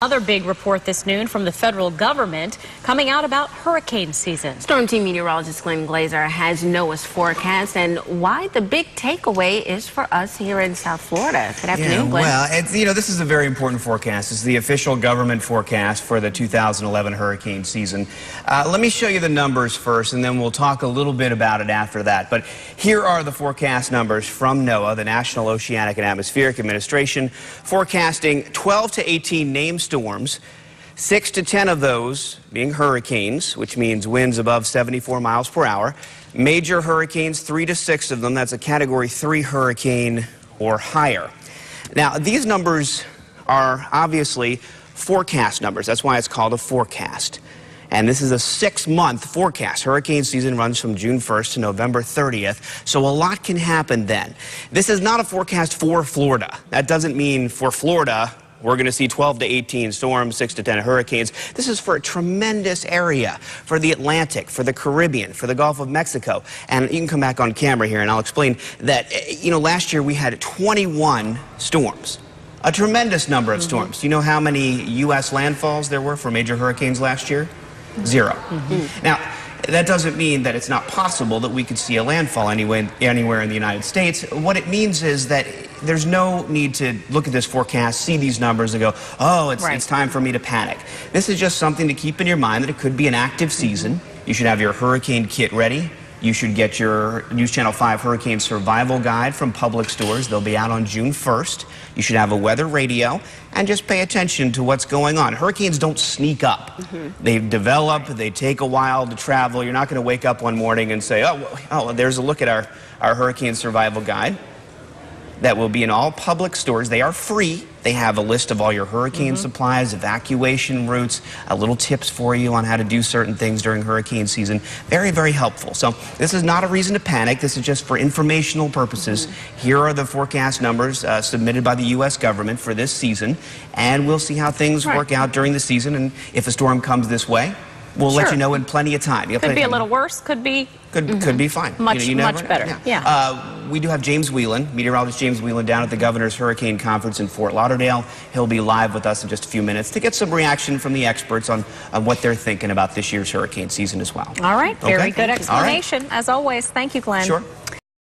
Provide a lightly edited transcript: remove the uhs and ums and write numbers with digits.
Another big report this noon from the federal government coming out about hurricane season. Storm team meteorologist Glenn Glazer has NOAA's forecast and why the big takeaway is for us here in South Florida. Good afternoon, Glenn. Well, this is a very important forecast. It's the official government forecast for the 2011 hurricane season. Let me show you the numbers first, and then we'll talk a little bit about it after that. But here are the forecast numbers from NOAA, the National Oceanic and Atmospheric Administration, forecasting 12 to 18 named storms, 6 to 10 of those being hurricanes, which means winds above 74 miles per hour. Major hurricanes, 3 to 6 of them. That's a Category 3 hurricane or higher. Now, these numbers are obviously forecast numbers. That's why it's called a forecast. And this is a 6-month forecast. Hurricane season runs from June 1st to November 30th, so a lot can happen then. This is not a forecast for Florida. That doesn't mean for Florida we're going to see 12 to 18 storms, 6 to 10 hurricanes. This is for a tremendous area, for the Atlantic, for the Caribbean, for the Gulf of Mexico. And you can come back on camera here and I'll explain that, last year we had 21 storms. A tremendous number of storms. Do you know how many U.S. landfalls there were for major hurricanes last year? 0. Now, that doesn't mean that it's not possible that we could see a landfall anywhere in the United States. What it means is that there's no need to look at this forecast, see these numbers, and go, oh, it's time for me to panic. This is just something to keep in your mind that it could be an active season. You should have your hurricane kit ready. You should get your News Channel 5 Hurricane Survival Guide from Public Stores. They'll be out on June 1st. You should have a weather radio and just pay attention to what's going on. Hurricanes don't sneak up. They develop, they take a while to travel. You're not going to wake up one morning and say, oh, there's a look at our Hurricane Survival Guide. That will be in all public stores. They are free. They have a list of all your hurricane supplies, evacuation routes, little tips for you on how to do certain things during hurricane season. Very, very helpful. So this is not a reason to panic. This is just for informational purposes. Here are the forecast numbers submitted by the U.S. government for this season, and we'll see how things work out during the season. And if a storm comes this way, we'll let you know in plenty of time. Could be a little worse, could be fine. Much better. Yeah. We do have James Whelan, meteorologist James Whelan, down at the Governor's Hurricane Conference in Fort Lauderdale. He'll be live with us in just a few minutes to get some reaction from the experts on what they're thinking about this year's hurricane season as well. All right. Very good explanation. As always. Thank you, Glenn. Sure.